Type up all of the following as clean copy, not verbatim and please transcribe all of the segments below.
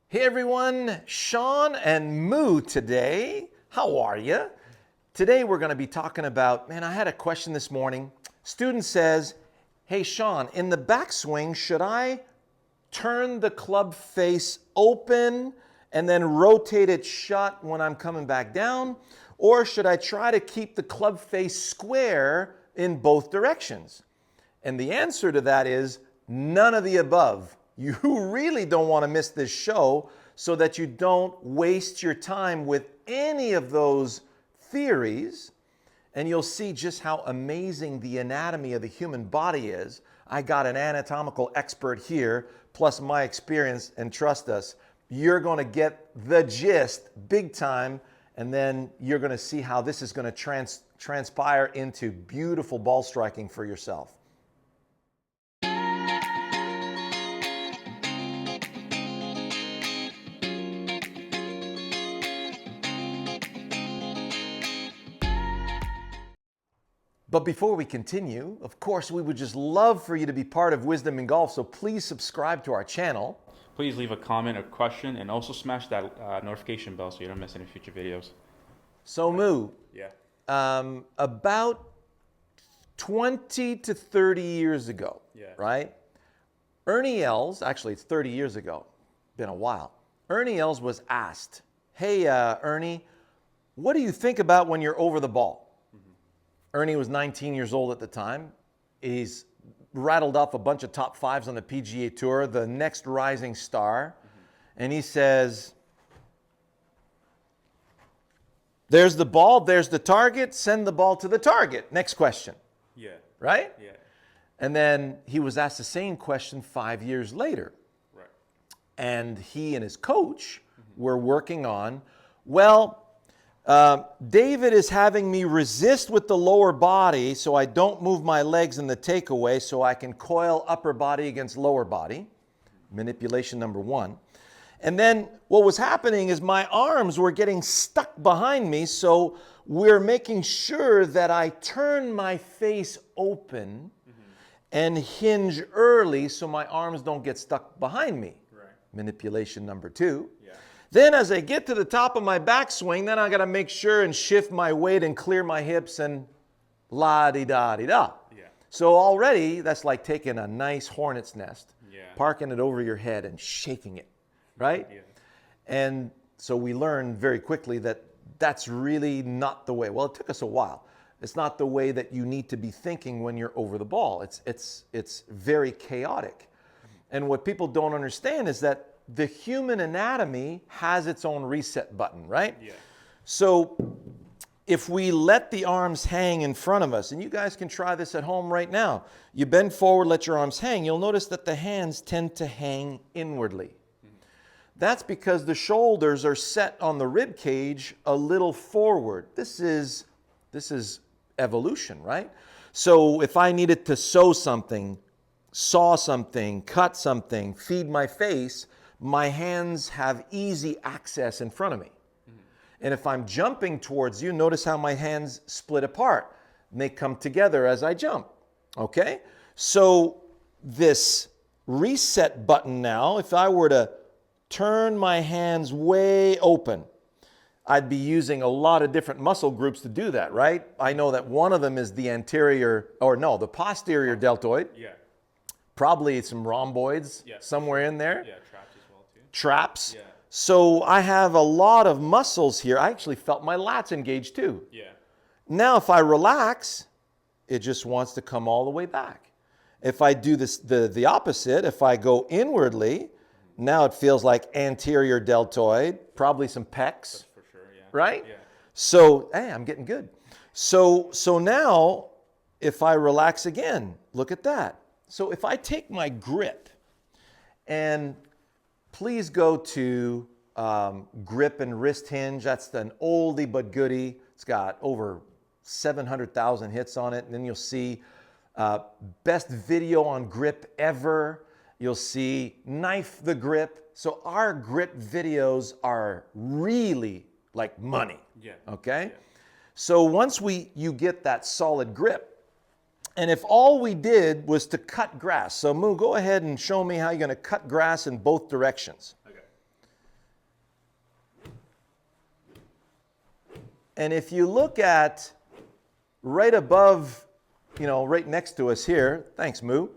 Hey everyone, Shawn and Moo today. How are you? Today we're going to be talking about, I had a question this morning. Student says, hey Shawn, in the backswing, should I turn the club face open and then rotate it shut when I'm coming back down? Or should I try to keep the club face square in both directions? And the answer to that is none of the above. You really don't want to miss this show so that you don't waste your time with any of those theories, and you'll see just how amazing the anatomy of the human body is. I got an anatomical expert here, plus my experience, and trust us, you're going to get the gist big time, and then you're going to see how this is going to transpire into beautiful ball striking for yourself. But before we continue, of course, we would just love for you to be part of Wisdom in Golf, so please subscribe to our channel. Please leave a comment or question, and also smash that notification bell so you don't miss any future videos. So Moo, Yeah. about 20 to 30 years ago, right? Ernie Els, actually it's 30 years ago, been a while. Ernie Els was asked, hey Ernie, what do you think about when you're over the ball? Ernie was 19 years old at the time. He's rattled off a bunch of top fives on the PGA Tour, the next rising star. And he says, there's the ball, there's the target, send the ball to the target. Next question. Yeah. Right? Yeah. And then he was asked the same question 5 years later. Right. And he and his coach were working on, David is having me resist with the lower body so I don't move my legs in the takeaway so I can coil upper body against lower body. Manipulation number one. And then what was happening is my arms were getting stuck behind me, so we're making sure that I turn my face open and hinge early so my arms don't get stuck behind me. Right. Manipulation number two. Yeah. Then as I get to the top of my backswing, then I got to make sure and shift my weight and clear my hips and la-di-da-di-da. Yeah. So already that's like taking a nice hornet's nest, parking it over your head and shaking it, right? Yeah. And so we learned very quickly that that's really not the way. Well, it took us a while. It's not the way that you need to be thinking when you're over the ball. It's very chaotic. And what people don't understand is that the human anatomy has its own reset button, right? Yeah. So if we let the arms hang in front of us, and you guys can try this at home right now, you bend forward, let your arms hang, you'll notice that the hands tend to hang inwardly. That's because the shoulders are set on the rib cage a little forward. This is evolution, right? So if I needed to sew something, saw something, cut something, feed my face, my hands have easy access in front of me. And if I'm jumping towards you, notice how my hands split apart. And they come together as I jump, okay? So this reset button now, if I were to turn my hands way open, I'd be using a lot of different muscle groups to do that, right? I know that one of them is the the posterior deltoid. Yeah. Probably some rhomboids somewhere in there. Yeah, traps as well too. Traps. Yeah. So I have a lot of muscles here. I actually felt my lats engaged too. Yeah. Now if I relax, it just wants to come all the way back. If I do this the opposite, if I go inwardly, now it feels like anterior deltoid, probably some pecs. That's for sure, yeah. Right? Yeah. So, hey, I'm getting good. So now if I relax again, look at that. So if I take my grip, and please go to grip and wrist hinge. That's an oldie but goodie. It's got over 700,000 hits on it. And then you'll see best video on grip ever. You'll see knife the grip. So our grip videos are really like money. Yeah. Okay? Yeah. So once you get that solid grip, and if all we did was to cut grass, so Moo, go ahead and show me how you're going to cut grass in both directions. Okay. And if you look at right above, right next to us here, thanks, Moo.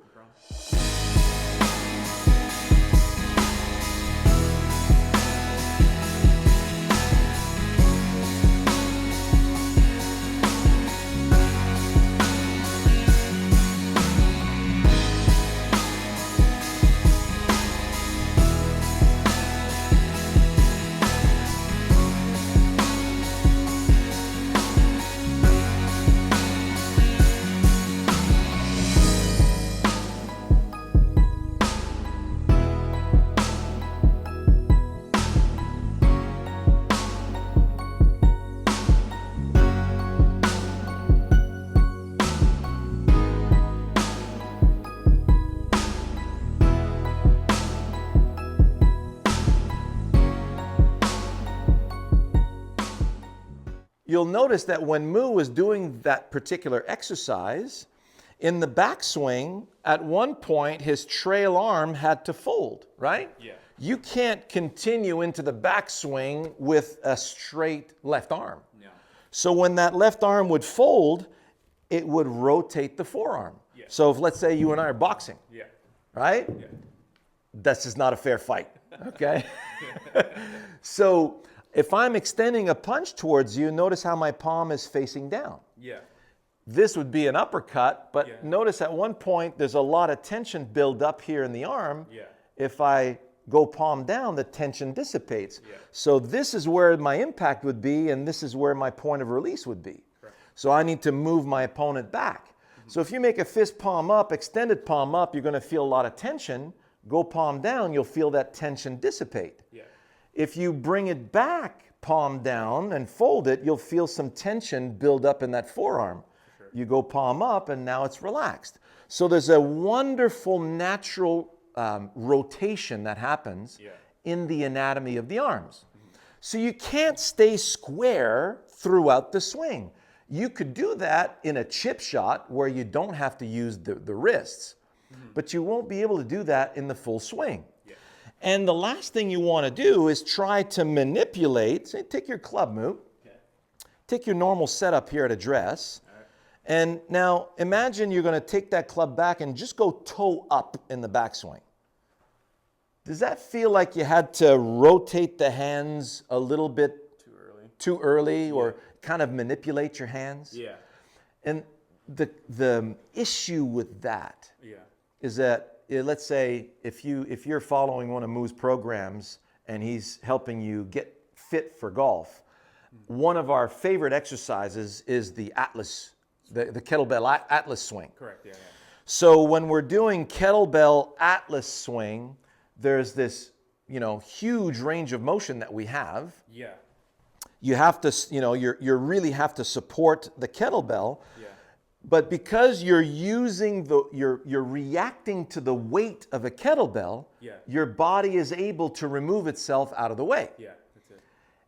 You'll notice that when Moo was doing that particular exercise, in the backswing, at one point, his trail arm had to fold, right? Yeah. You can't continue into the backswing with a straight left arm. Yeah. So when that left arm would fold, it would rotate the forearm. Yeah. So if, let's say, you and I are boxing, Yeah. right? Yeah. This is not a fair fight, okay? So if I'm extending a punch towards you, notice how my palm is facing down. Yeah. This would be an uppercut, but Yeah. notice at one point there's a lot of tension build up here in the arm. Yeah. If I go palm down, the tension dissipates. Yeah. So this is where my impact would be, and this is where my point of release would be. Correct. So I need to move my opponent back. So if you make a fist palm up, extended palm up, you're going to feel a lot of tension. Go palm down, you'll feel that tension dissipate. Yeah. If you bring it back, palm down, and fold it, you'll feel some tension build up in that forearm. Sure. You go palm up, and now it's relaxed. So there's a wonderful natural rotation that happens Yeah. in the anatomy of the arms. So you can't stay square throughout the swing. You could do that in a chip shot where you don't have to use the wrists, but you won't be able to do that in the full swing. Yeah. And the last thing you want to do is try to manipulate. Say, take your club move. Okay. Take your normal setup here at address. All right. And now imagine you're going to take that club back and just go toe up in the backswing. Does that feel like you had to rotate the hands a little bit Too early. or kind of manipulate your hands? Yeah. And the issue with that Yeah. is that, let's say if you're following one of Moo's programs and he's helping you get fit for golf, one of our favorite exercises is the Atlas, the kettlebell Atlas swing. Correct. Yeah. Yeah. So when we're doing kettlebell Atlas swing, there's this, huge range of motion that we have. Yeah. You have to, you really have to support the kettlebell. Yeah. But because you're using you're reacting to the weight of a kettlebell, Yeah. your body is able to remove itself out of the way. Yeah. That's it.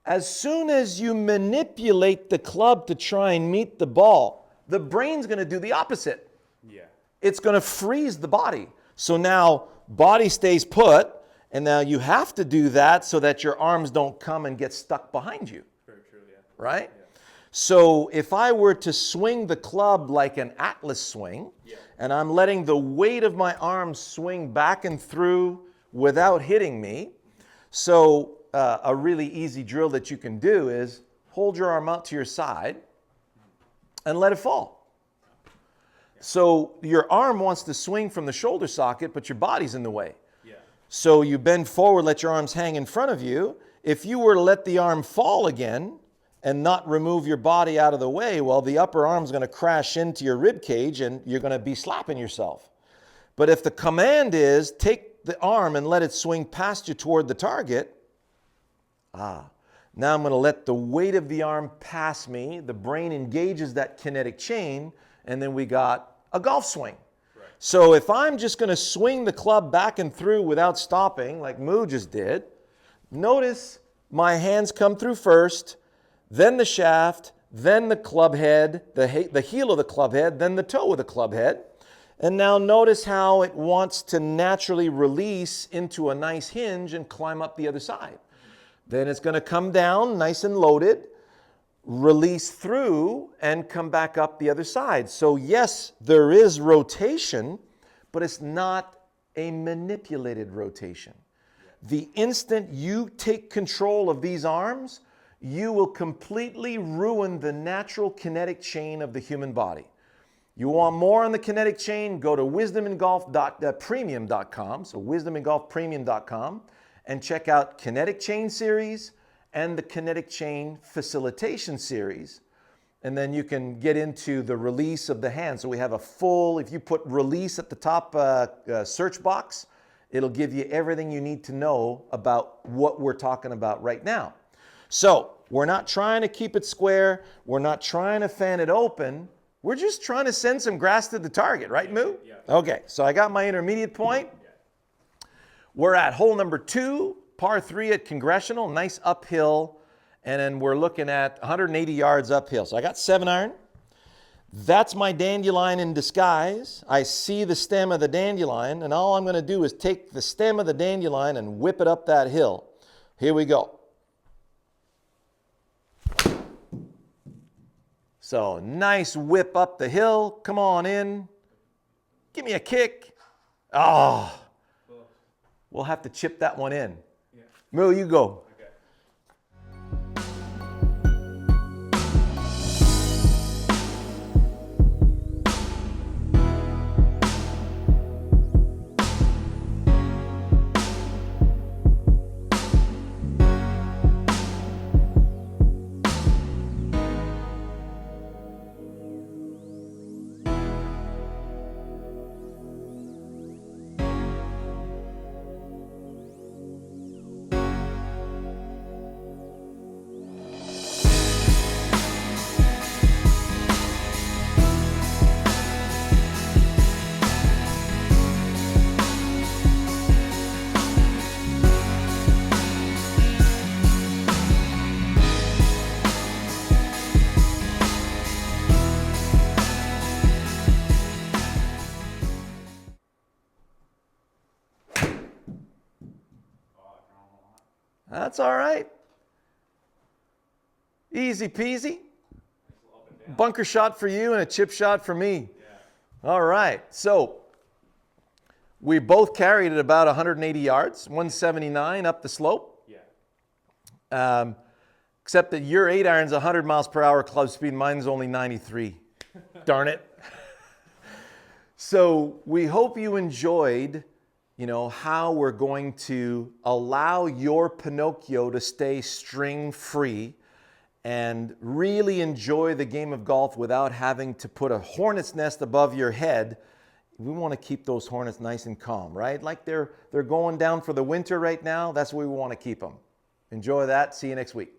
As soon as you manipulate the club to try and meet the ball, the brain's going to do the opposite. Yeah. It's going to freeze the body. So now body stays put, and now you have to do that so that your arms don't come and get stuck behind you, Very true. Yeah. right? Yeah. So if I were to swing the club like an Atlas swing, Yeah. and I'm letting the weight of my arms swing back and through without hitting me, so a really easy drill that you can do is hold your arm out to your side and let it fall. So your arm wants to swing from the shoulder socket, but your body's in the way. Yeah. So you bend forward, let your arms hang in front of you. If you were to let the arm fall again and not remove your body out of the way, well, the upper arm's going to crash into your rib cage and you're going to be slapping yourself. But if the command is take the arm and let it swing past you toward the target, now I'm going to let the weight of the arm pass me. The brain engages that kinetic chain, and then we got a golf swing. Right. So if I'm just going to swing the club back and through without stopping, like Moo just did, notice my hands come through first, then the shaft, then the club head, the heel of the club head, then the toe of the club head. And now notice how it wants to naturally release into a nice hinge and climb up the other side. Then it's going to come down nice and loaded. release through and come back up the other side. So yes, there is rotation, but it's not a manipulated rotation. The instant you take control of these arms, you will completely ruin the natural kinetic chain of the human body. You want more on the kinetic chain, go to wisdomingolf.premium.com, so wisdomingolfpremium.com, and check out Kinetic Chain Series and the Kinetic Chain Facilitation Series. And then you can get into the release of the hand. So we have a full, if you put release at the top search box, it'll give you everything you need to know about what we're talking about right now. So we're not trying to keep it square. We're not trying to fan it open. We're just trying to send some grass to the target, right, Moo? Yeah. Okay, so I got my intermediate point. Yeah. We're at hole number 2, par 3 at Congressional, nice uphill. And then we're looking at 180 yards uphill. So I got 7-iron. That's my dandelion in disguise. I see the stem of the dandelion, and all I'm going to do is take the stem of the dandelion and whip it up that hill. Here we go. So nice whip up the hill. Come on in. Give me a kick. Oh, we'll have to chip that one in. Yeah. Moo, you go. Okay. That's all right. Easy peasy. Bunker shot for you and a chip shot for me. Yeah. All right. So we both carried it about 180 yards, 179 up the slope. Yeah. Except that your 8-iron's 100 miles per hour club speed. Mine's only 93. Darn it. So we hope you enjoyed, how we're going to allow your Pinocchio to stay string free and really enjoy the game of golf without having to put a hornet's nest above your head. We want to keep those hornets nice and calm, right? Like they're going down for the winter right now. That's where we want to keep them. Enjoy that. See you next week.